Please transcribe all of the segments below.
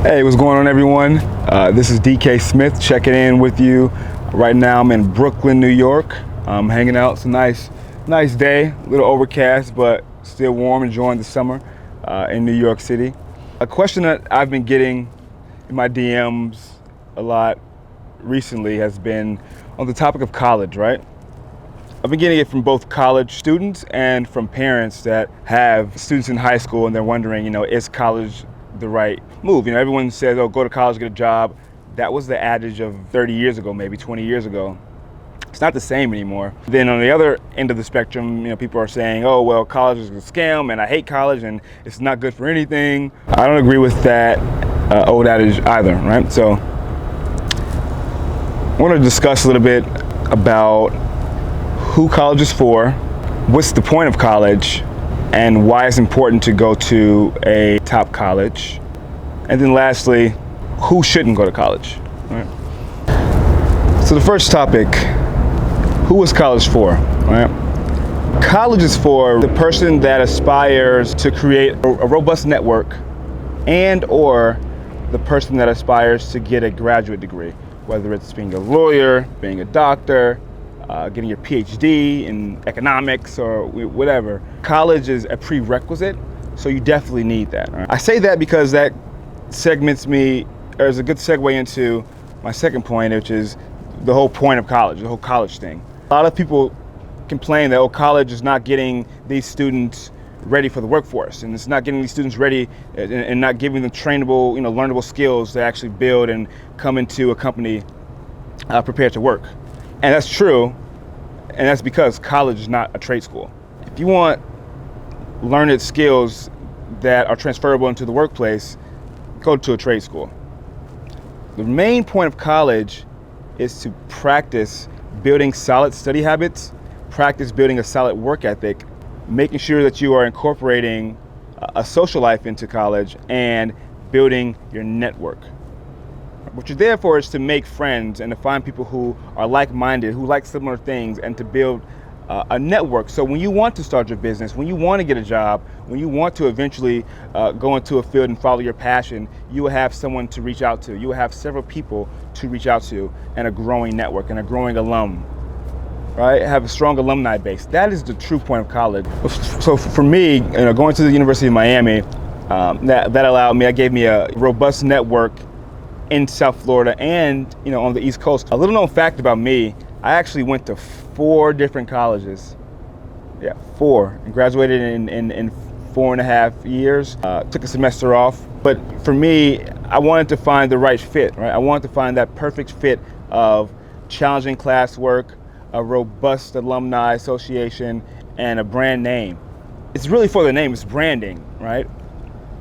Hey, what's going on, everyone? This is DK Smith checking in with you. Right now I'm in Brooklyn, New York. I'm hanging out. It's a nice day, a little overcast, but still warm, enjoying the summer in New York City. A question that I've been getting in my DMs a lot recently has been on the topic of college, right? I've been getting it from both college students and from parents that have students in high school and they're wondering, is college the right move? Everyone says, oh, go to college, get a job. That was the adage of 30 years ago, maybe 20 years ago. It's not the same anymore. Then on the other end of the spectrum, people are saying, oh, well, college is a scam and I hate college and it's not good for anything. I don't agree with that old adage either, right? So I want to discuss a little bit about who college is for, what's the point of college, and why it's important to go to a top college. And then lastly, who shouldn't go to college, right? So the first topic, who is college for, right? College is for the person that aspires to create a robust network and or the person that aspires to get a graduate degree, whether it's being a lawyer, being a doctor, getting your PhD in economics or whatever. College is a prerequisite, so you definitely need that. Right? I say that because that segments me, or is a good segue into my second point, which is the whole point of college, the whole college thing. A lot of people complain that, college is not getting these students ready for the workforce, and it's not getting these students ready and not giving them trainable, learnable skills to actually build and come into a company prepared to work. And that's true, and that's because college is not a trade school. If you want learned skills that are transferable into the workplace, go to a trade school. The main point of college is to practice building solid study habits, practice building a solid work ethic, making sure that you are incorporating a social life into college, and building your network. What you're there for is to make friends and to find people who are like-minded, who like similar things, and to build a network. So when you want to start your business, when you want to get a job, when you want to eventually go into a field and follow your passion, you will have someone to reach out to. You will have several people to reach out to, and a growing network and a growing alum, right? Have a strong alumni base. That is the true point of college. So for me, going to the University of Miami, that gave me a robust network in South Florida and on the East Coast. A little known fact about me, I actually went to 4 different colleges. Yeah, 4. And graduated in 4.5 years. Took a semester off. But for me, I wanted to find the right fit, right? I wanted to find that perfect fit of challenging classwork, a robust alumni association, and a brand name. It's really for the name, it's branding, right?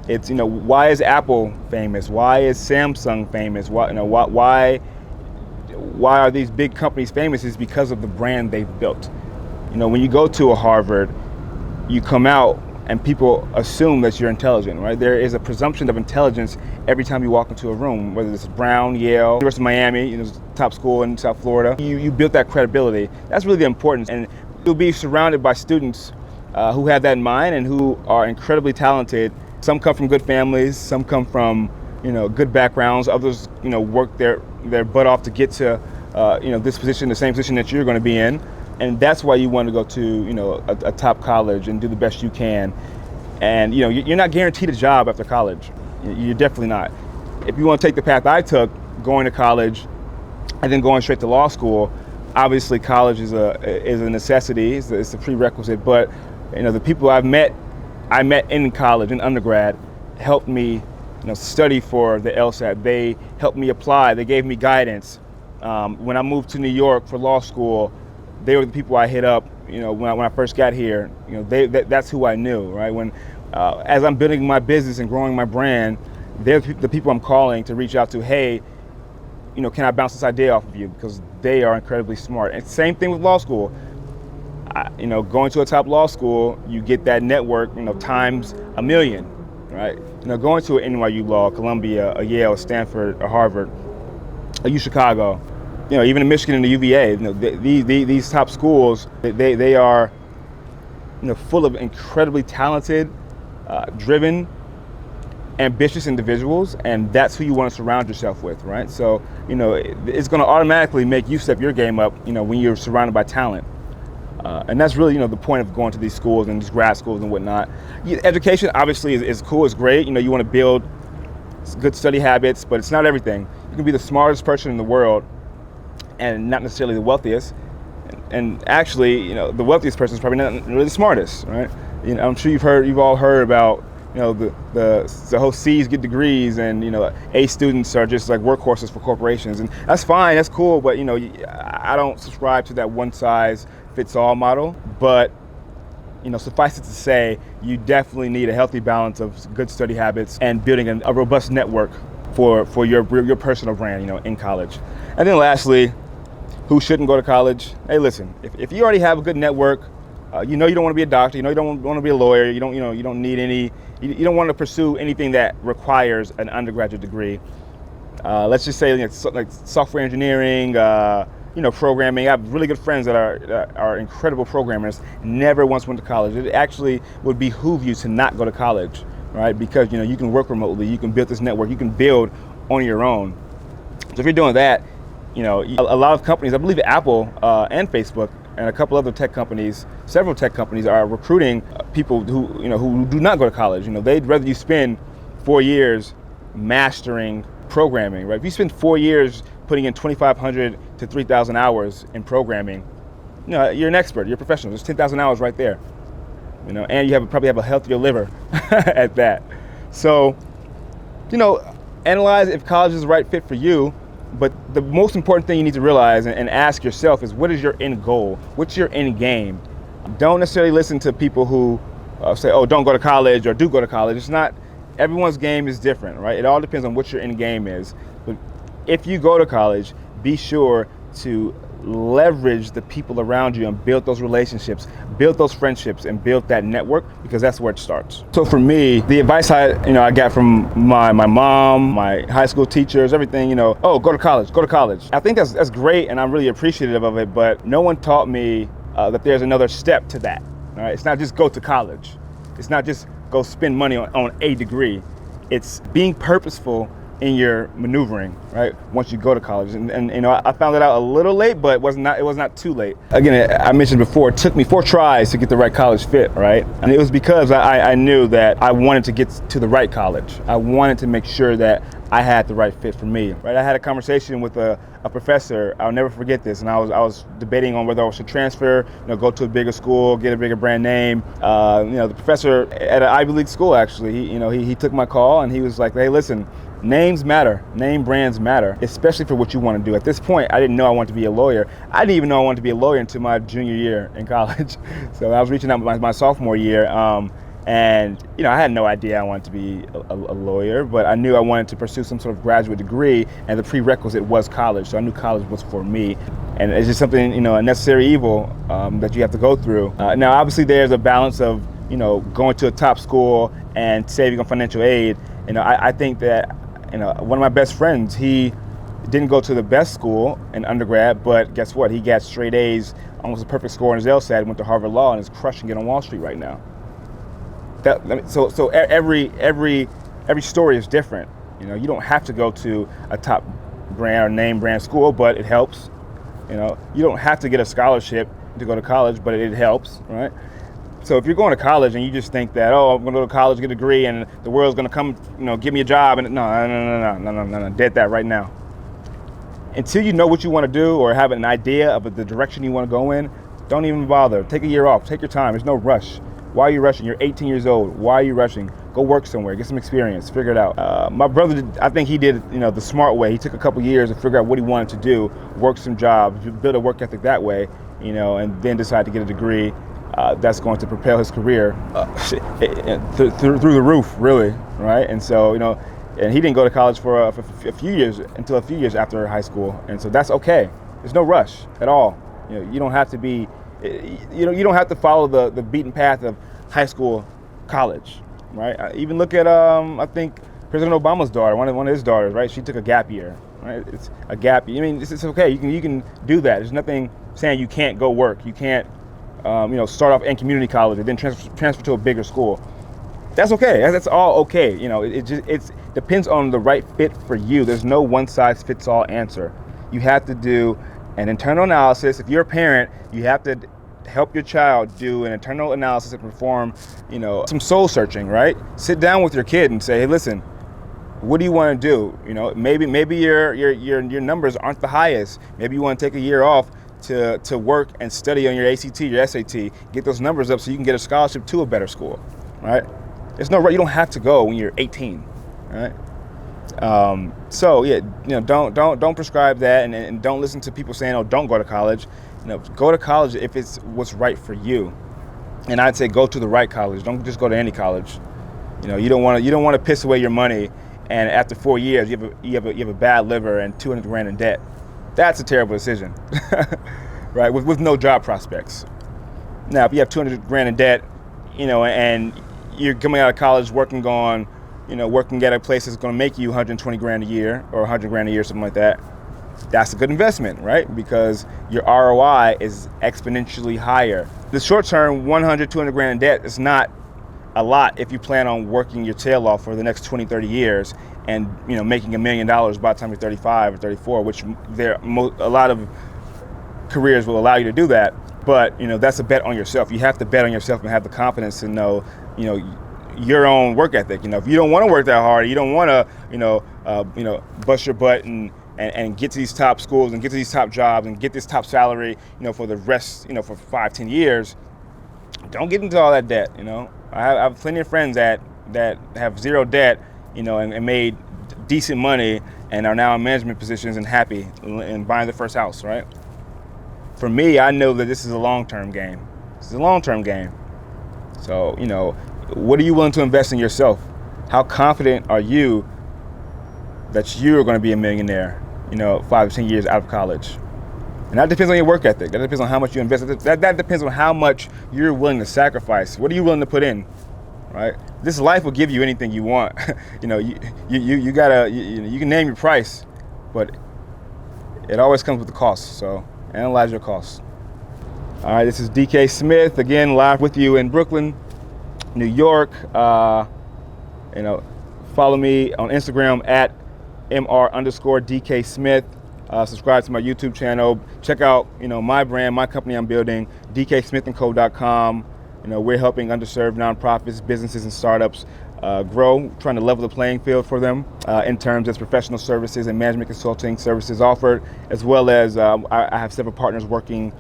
It's, why is Apple famous? Why is Samsung famous? Why are these big companies famous? Is because of the brand they've built. When you go to a Harvard, you come out and people assume that you're intelligent, right? There is a presumption of intelligence every time you walk into a room, whether it's Brown, Yale, University of Miami, top school in South Florida. You built that credibility. That's really the importance. And you'll be surrounded by students who have that in mind and who are incredibly talented. Some come from good families, some come from good backgrounds, others work their butt off to get to this position, the same position that you're going to be in. And that's why you want to go to a top college and do the best you can. And you're not guaranteed a job after college. You're definitely not. If you want to take the path I took, going to college and then going straight to law school, obviously college is a necessity, it's a prerequisite. But the people I met in college, in undergrad, helped me study for the LSAT. They helped me apply. They gave me guidance. When I moved to New York for law school, they were the people I hit up. When I first got here, that's who I knew, right? When as I'm building my business and growing my brand, they're the people I'm calling to reach out to. Hey, can I bounce this idea off of you? Because they are incredibly smart. And same thing with law school. Going to a top law school, you get that network, times a million, right? Going to an NYU Law, Columbia, a Yale, a Stanford, a Harvard, a U Chicago, even in Michigan and the UVA, these top schools, they are, full of incredibly talented, driven, ambitious individuals, and that's who you want to surround yourself with, right? So, it's going to automatically make you step your game up, when you're surrounded by talent. And that's really, the point of going to these schools and these grad schools and whatnot. Education obviously is cool, it's great. You want to build good study habits, but it's not everything. You can be the smartest person in the world and not necessarily the wealthiest. And actually, the wealthiest person is probably not really the smartest, right? I'm sure you've all heard about, the whole C's get degrees, and A students are just like workhorses for corporations, and that's fine, that's cool. But I don't subscribe to that one size fits all model. But suffice it to say, you definitely need a healthy balance of good study habits and building a robust network for your personal brand, in college. And then lastly, who shouldn't go to college? Hey, listen, if you already have a good network, you don't want to be a doctor, you don't want to be a lawyer, you don't need any, you don't want to pursue anything that requires an undergraduate degree. Let's just say like software engineering, programming. I have really good friends that are incredible programmers, never once went to college. It actually would behoove you to not go to college, right? Because you can work remotely, you can build this network, you can build on your own. So if you're doing that, a lot of companies, I believe Apple and Facebook and a couple other tech companies, several tech companies are recruiting people who do not go to college. They'd rather you spend 4 years mastering programming, right? If you spend 4 years putting in 2,500 to 3,000 hours in programming, you're an expert, you're a professional. There's 10,000 hours right there, and you probably have a healthier liver at that. So, analyze if college is the right fit for you. But the most important thing you need to realize and ask yourself is, what is your end goal? What's your end game? Don't necessarily listen to people who say, oh, don't go to college, or do go to college. It's not, everyone's game is different, right? It all depends on what your end game is. But if you go to college, be sure to leverage the people around you and build those relationships, build those friendships, and build that network, because that's where it starts. So for me, the advice I got from my mom, my high school teachers, everything, oh, go to college. I think that's great, and I'm really appreciative of it, but no one taught me that there's another step to that. All right? It's not just go to college. It's not just go spend money on a degree. It's being purposeful in your maneuvering, right? Once you go to college, and I found it out a little late, but it was not too late. Again, I mentioned before, it took me 4 tries to get the right college fit, right? And it was because I knew that I wanted to get to the right college. I wanted to make sure that I had the right fit for me, right? I had a conversation with a professor. I'll never forget this, and I was debating on whether I should transfer, go to a bigger school, get a bigger brand name. The professor at an Ivy League school, actually, he took my call, and he was like, hey, listen, names matter, name brands matter, especially for what you want to do. At this point, I didn't know I wanted to be a lawyer. I didn't even know I wanted to be a lawyer until my junior year in college. So I was reaching out my sophomore year, and I had no idea I wanted to be a lawyer, but I knew I wanted to pursue some sort of graduate degree, and the prerequisite was college. So I knew college was for me, and it's just something, a necessary evil that you have to go through. Now, obviously, there's a balance of going to a top school and saving on financial aid. I think that one of my best friends, he didn't go to the best school in undergrad, but guess what? He got straight A's, almost a perfect score on his LSAT, went to Harvard Law, and is crushing it on Wall Street right now. So every story is different. You don't have to go to a top brand or name brand school, but it helps. You don't have to get a scholarship to go to college, but it helps, right? So if you're going to college and you just think that, oh, I'm going to go to college, get a degree, and the world's going to come, give me a job, and no, dead that right now. Until you know what you want to do or have an idea of the direction you want to go in, don't even bother. Take a year off. Take your time. There's no rush. Why are you rushing? You're 18 years old. Why are you rushing? Go work somewhere. Get some experience. Figure it out. My brother, I think he did, the smart way. He took a couple years to figure out what he wanted to do, work some jobs, build a work ethic that way, and then decide to get a degree. That's going to propel his career through the roof, really, right? And so, and he didn't go to college for a few years, until a few years after high school, and so that's okay. There's no rush at all. You don't have to be, you don't have to follow the beaten path of high school, college, right? Even look at I think President Obama's daughter, one of his daughters, right? She took a gap year, right? It's a gap year. I mean, it's okay. You can do that. There's nothing saying you can't go work. You can't. Start off in community college and then transfer to a bigger school. That's okay. That's all okay. You know, it depends on the right fit for you. There's no one size fits all answer. You have to do an internal analysis. If you're a parent, you have to help your child do an internal analysis and perform, you know, some soul searching, right? Sit down with your kid and say, hey, listen, what do you want to do? You know, maybe your numbers aren't the highest. Maybe you want to take a year off to work and study on your ACT, your SAT, get those numbers up so you can get a scholarship to a better school, right? There's no right. You don't have to go when you're 18, right? So yeah, you know, don't prescribe that, and don't listen to people saying, oh, don't go to college. You know, go to college if it's what's right for you. And I'd say go to the right college. Don't just go to any college. You know, you don't want to piss away your money, and after 4 years you have a bad liver and 200 grand in debt. That's a terrible decision, right? With no job prospects. Now, if you have 200 grand in debt, you know, and you're coming out of college working at a place that's going to make you 120 grand a year or 100 grand a year, something like that, that's a good investment, right? Because your ROI is exponentially higher. The short term, 100, 200 grand in debt is not a lot if you plan on working your tail off for the next 20, 30 years and, you know, making $1 million by the time you're 35 or 34, which a lot of careers will allow you to do that. But, you know, that's a bet on yourself. You have to bet on yourself and have the confidence to know, you know, your own work ethic. You know, if you don't want to work that hard, you don't want to, bust your butt and get to these top schools and get to these top jobs and get this top salary, you know, for the rest, you know, for 5-10 years, don't get into all that debt. You know, I have plenty of friends that have zero debt, you know, and made decent money and are now in management positions and happy and buying their first house, right? For me, I know that this is a long-term game. This is a long-term game. So, you know, what are you willing to invest in yourself? How confident are you that you're going to be a millionaire, you know, 5 to 10 years out of college? And that depends on your work ethic. That depends on how much you invest. That depends on how much you're willing to sacrifice. What are you willing to put in, right? This life will give you anything you want. You know, you gotta, you can name your price, but it always comes with a cost. So analyze your costs. All right, this is DK Smith again, live with you in Brooklyn, New York. You know, follow me on Instagram at @MR_DK Smith. Subscribe to my YouTube channel. Check out, you know, my brand, my company I'm building, dksmithandco.com. You know, we're helping underserved nonprofits, businesses, and startups grow, trying to level the playing field for them in terms of professional services and management consulting services offered, as well as I have several partners working,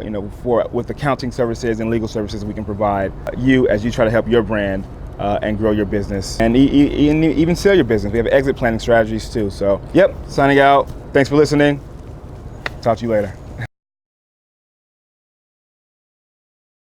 you know, with accounting services and legal services we can provide you as you try to help your brand and grow your business and even sell your business. We have exit planning strategies too. So, yep, signing out. Thanks for listening. Talk to you later.